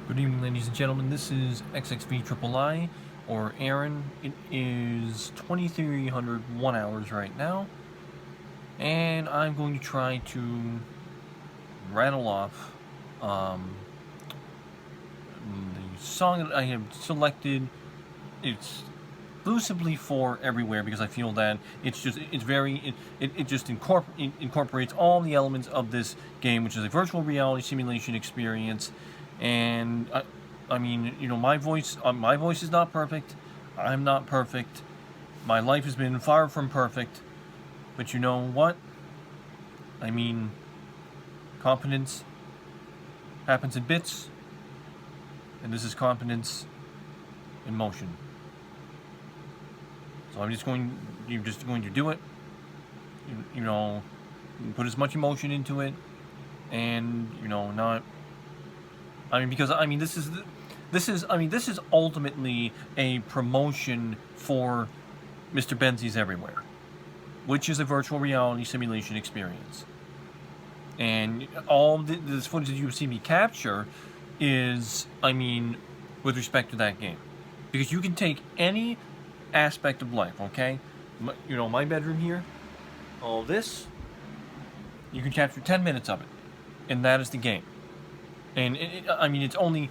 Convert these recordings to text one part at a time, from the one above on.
Good evening, ladies and gentlemen. This is XXV or Aaron. It is 2301 hours right now, and I'm going to try to rattle off the song that I have selected. It's exclusively for everywhere because I feel that it just incorporates all the elements of this game, which is a virtual reality simulation experience. And I mean, my voice is not perfect. I'm not perfect. My life has been far from perfect. But you know what? I mean, competence happens in bits, and this is competence in motion. So you're just going to do it. Put as much emotion into it, and not. I mean, because this is ultimately a promotion for Mr. Benzies Everywhere, which is a virtual reality simulation experience. And all this footage that you see me capture is, with respect to that game, because you can take any aspect of life. Okay, my bedroom here, all this, you can capture 10 minutes of it, and that is the game. And it's only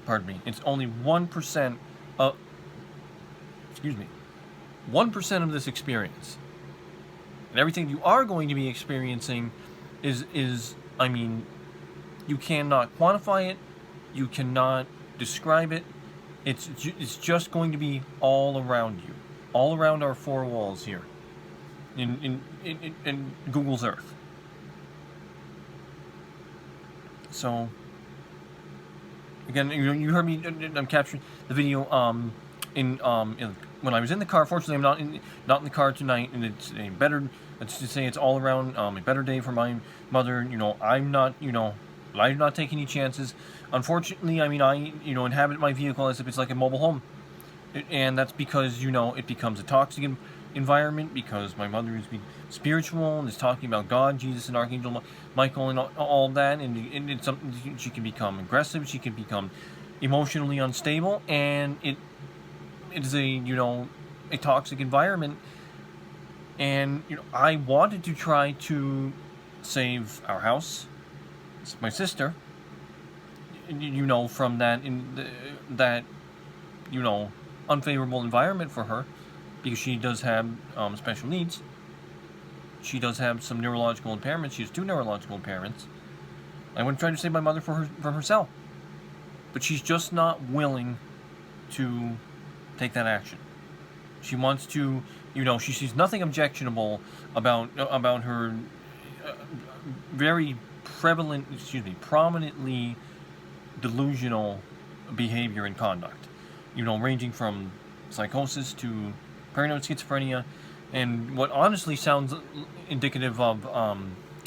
1% of 1% of this experience. And everything you are going to be experiencing is you cannot quantify it, you cannot describe it. It's just going to be all around you, all around our four walls here, in Google's Earth. So, again, you heard me. I'm capturing the video. When I was in the car. Fortunately, I'm not in the car tonight, and it's a better. Let's just say it's all around a better day for my mother. I'm not. I do not take any chances. Unfortunately, I inhabit my vehicle as if it's like a mobile home, and that's because it becomes a toxic environment, because my mother is being spiritual and is talking about God, Jesus, and Archangel Michael, and all that, and it's something. She can become aggressive, she can become emotionally unstable, and it is a toxic environment. And I wanted to try to save our house, my sister, from that unfavorable environment for her, because she does have special needs. She does have some neurological impairments. She has 2 neurological impairments. I want to try to save my mother from herself, but she's just not willing to take that action. She wants to, she sees nothing objectionable about her very prominently delusional behavior and conduct. Ranging from psychosis to paranoid schizophrenia, and what honestly sounds indicative of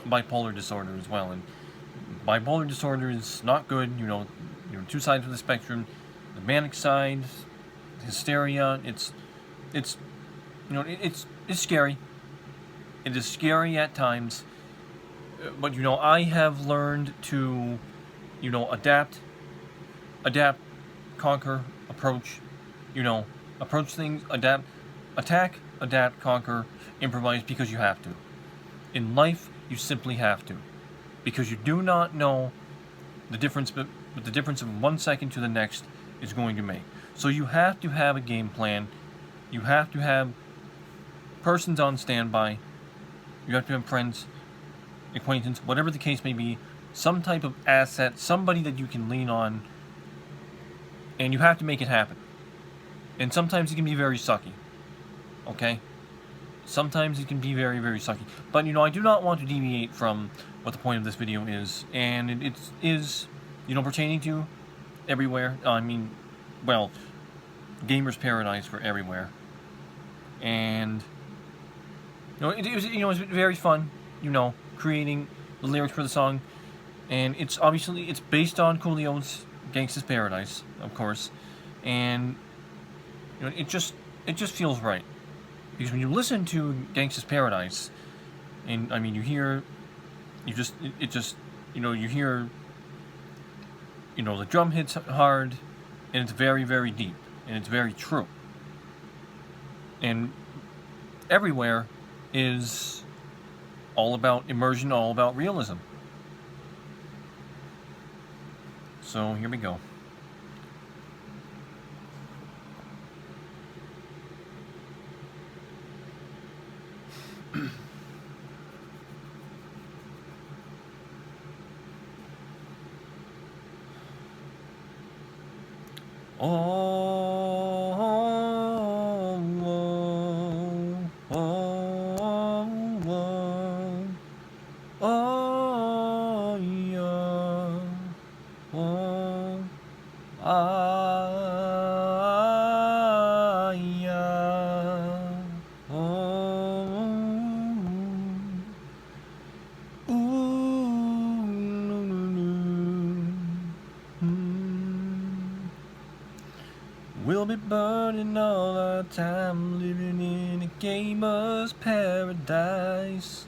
bipolar disorder as well. And bipolar disorder is not good. 2 sides of the spectrum. The manic side, hysteria. It's scary. It is scary at times. But I have learned to adapt, conquer, approach. Approach things, attack, adapt, conquer, improvise, because you have to. In life, you simply have to, because you do not know the difference, but the difference of 1 second to the next is going to make. So you have to have a game plan. You have to have persons on standby. You have to have friends, acquaintance, whatever the case may be, some type of asset, somebody that you can lean on, and you have to make it happen. And sometimes it can be very sucky. Okay? Sometimes it can be very, very sucky. But, I do not want to deviate from what the point of this video is. And it is, pertaining to everywhere. Gamer's paradise for everywhere. And, it was very fun, creating the lyrics for the song. And it's based on Coolio's Gangsta's Paradise, of course. And, it just feels right. Because when you listen to Gangsta's Paradise, and you hear You know, the drum hits hard, and it's very, very deep, and it's very true. And everywhere is all about immersion, all about realism. So here we go. Oh, oh, oh, oh, oh, yeah, oh, yeah, oh, ooh, no, no, no. We'll be burning all our time living in a gamer's paradise.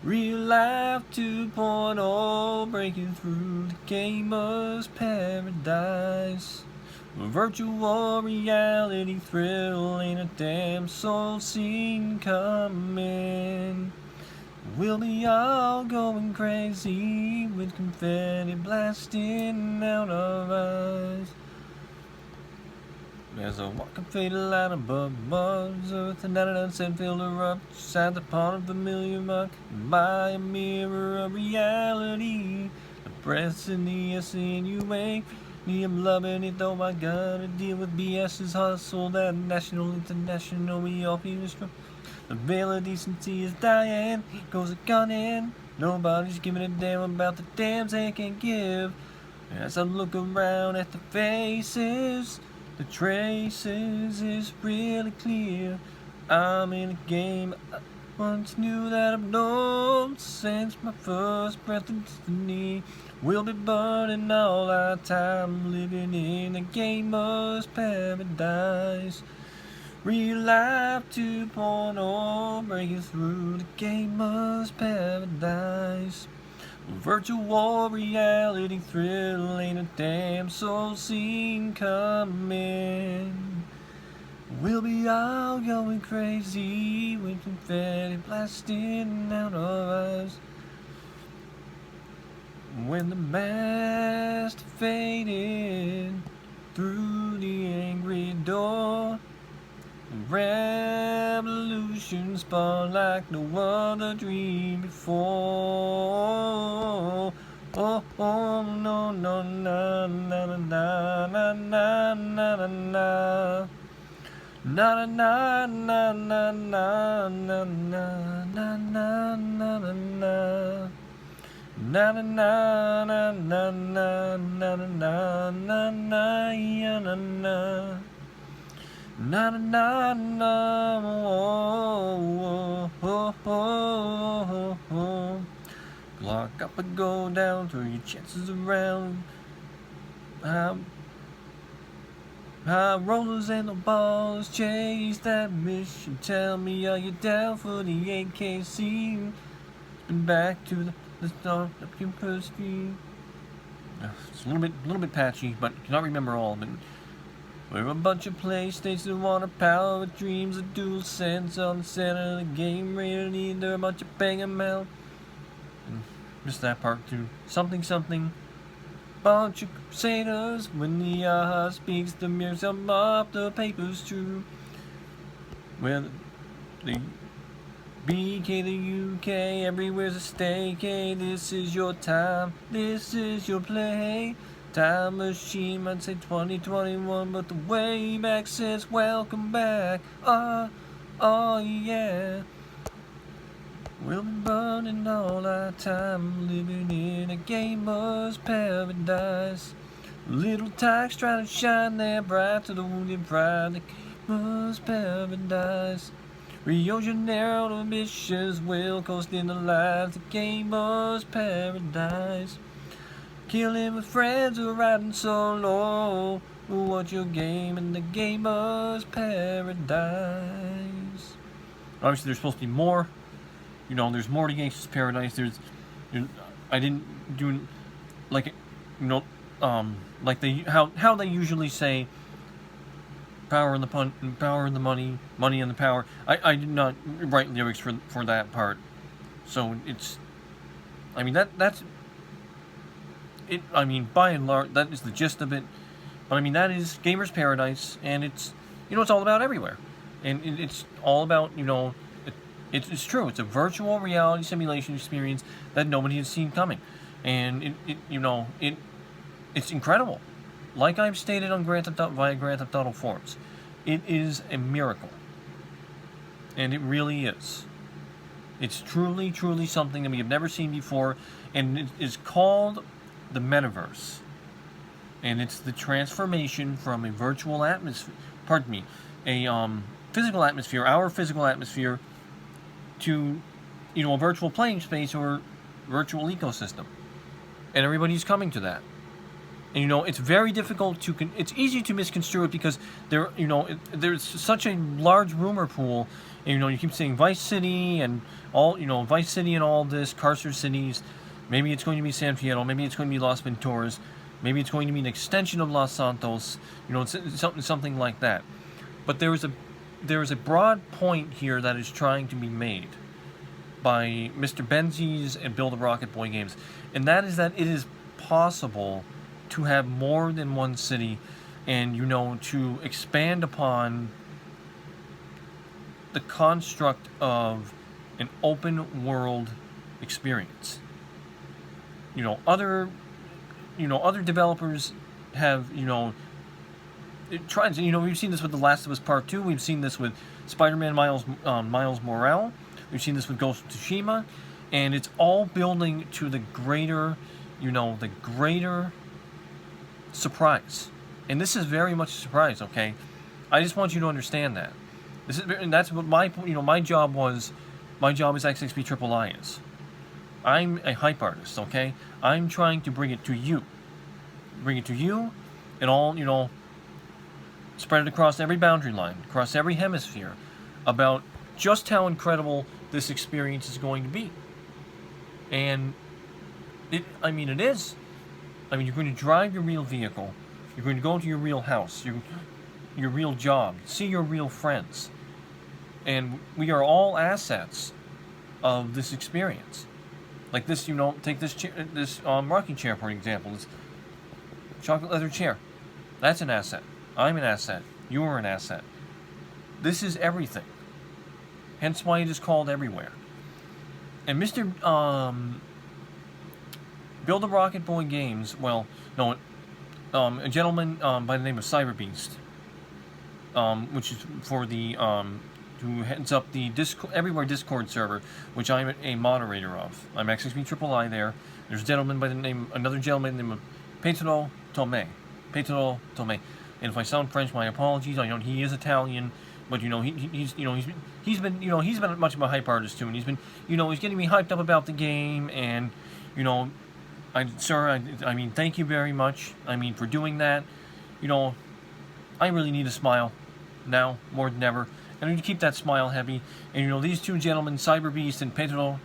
Real life 2.0 breaking through the gamer's paradise. Virtual reality thrill ain't a damn soul seen coming. We'll be all going crazy with confetti blasting out our eyes. There's a walking fatal line above Mars, Earth, and 99 filled her up beside the pond of familiar muck. By a mirror of reality, the breaths in the SNUA. Me, I'm loving it though I gotta deal with BS's hustle. That national, international, we all feel strong. The veil of decency is dying, goes a gunning. Nobody's giving a damn about the damns they can give. As I look around at the faces, the traces is really clear. I'm in a game I once knew that I've known since my first breath of destiny. We'll be burning all our time living in a gamer's paradise. Real life 2.0 breaking through the gamer's paradise. Virtual reality thrill ain't a damn soul seen coming. We'll be all going crazy with confetti blasting out our eyes. When the mast faded through the angry door, revolution spun like no other dream before. Oh, oh, no, no, na, na, na, na, na, na, na, na, na. Na na na na na na na na na na na na. Na na na na na na na na na na ya na na. Na na na oh oh oh oh. Lock up and go down, throw your chances around. High rollers and the balls, chase that mission. Tell me, are you down for the 8K scene? And back to the start of your pursuit. It's a little bit patchy, but I cannot remember all of it. We're a bunch of PlayStation that want to power with dreams of dual sense on the center of the game. Ready need a bunch of bang 'em out. And missed that part too. Something something. Bunch of crusaders, when the aha speaks, the mirror sum up, the paper's true. Well, the BK, the UK, everywhere's a stake. Hey, this is your time, this is your play. Time machine might say 2021, but the Wayback says welcome back. Oh yeah. We'll be burning all our time living in a gamer's paradise. Little tykes try to shine their bright to the wounded pride. The gamer's paradise. Rio Janeiro ambitious will coast in the lives. The gamer's paradise. Killing with friends or riding solo. What's your game in the gamer's paradise? Obviously, there's supposed to be more. You know, there's more to Gangsta's Paradise. I didn't do, like, you know, like how they usually say, power and the power and the money, money and the power. I did not write lyrics for that part, so it's, I mean that's it. I mean, by and large, that is the gist of it. But I mean, that is Gamer's Paradise, and it's, it's all about everywhere, and it's all about, it's true. It's a virtual reality simulation experience that nobody has seen coming, and it's incredible. Like I've stated on via Grand Theft Auto forums, it is a miracle, and it really is. It's truly, truly something that we have never seen before, and it is called the metaverse. And it's the transformation from a virtual atmosphere, a physical atmosphere, our physical atmosphere, to, a virtual playing space or virtual ecosystem. And everybody's coming to that. And, it's very difficult to, it's easy to misconstrue it because there's such a large rumor pool. And, you keep saying Vice City and all, Vice City and all this, Carcer cities. Maybe it's going to be San Fierro. Maybe it's going to be Las Venturas. Maybe it's going to be an extension of Los Santos. It's something like that. But there is a broad point here that is trying to be made by Mr. Benzies and Build a Rocket Boy Games, and that is that it is possible to have more than one city, and to expand upon the construct of an open world experience. Other developers have, tried. We've seen this with The Last of Us Part 2. We've seen this with Spider-Man Miles Morales. We've seen this with Ghost of Tsushima, and it's all building to the greater, the greater surprise. And this is very much a surprise. Okay, I just want you to understand that. And that's what my job was. My job as XXB is. I'm a hype artist. Okay, I'm trying to bring it to you. And all, spread it across every boundary line, across every hemisphere, about just how incredible this experience is going to be. And it is. You're going to drive your real vehicle. You're going to go to your real house, your real job, see your real friends. And we are all assets of this experience. Like this, take this rocking chair, for example. This chocolate leather chair. That's an asset. I'm an asset. You are an asset. This is everything. Hence why it is called everywhere. And Mr. Build a Rocket Boy Games, a gentleman by the name of Cyberbeast, which is for the who heads up the Everywhere Discord server, which I'm a moderator of. I'm XXB there. There's another gentleman named Pedro Tomé. And if I sound French, my apologies. I know he is Italian, but he's been much of a hype artist too, and he's been he's getting me hyped up about the game, and I mean, thank you very much. For doing that. I really need a smile now more than ever. I need to keep that smile heavy. And these two gentlemen, Cyberbeast and Pedro,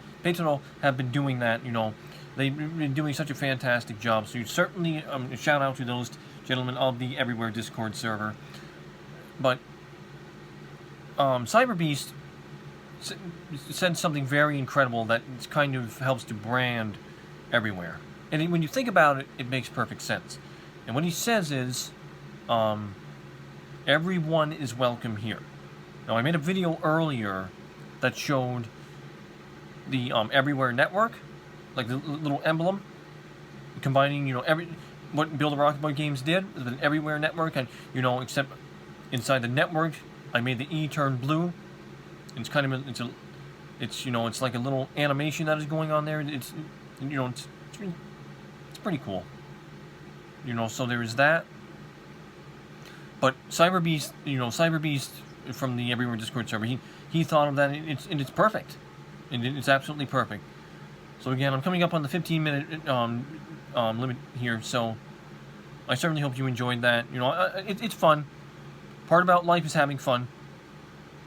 have been doing that. They've been doing such a fantastic job. So you certainly shout out to those gentlemen of the Everywhere Discord server. But Cyberbeast said something very incredible that kind of helps to brand Everywhere. And when you think about it, it makes perfect sense. And what he says is, everyone is welcome here. Now, I made a video earlier that showed the Everywhere network, like the little emblem, combining, what Build a Rocket Boy Games did, the Everywhere network, and, except inside the network, I made the E turn blue. It's kind of, it's like a little animation that is going on there. It's pretty cool. So there is that. But Cyberbeast from the Everywhere Discord server, he thought of that, and it's perfect. And it's absolutely perfect. So again, I'm coming up on the 15-minute limit here, so I certainly hope you enjoyed that. It's fun. Part about life is having fun.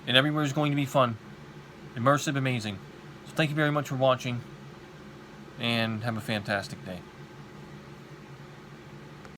And Everywhere is going to be fun. Immersive, amazing. So thank you very much for watching, and have a fantastic day.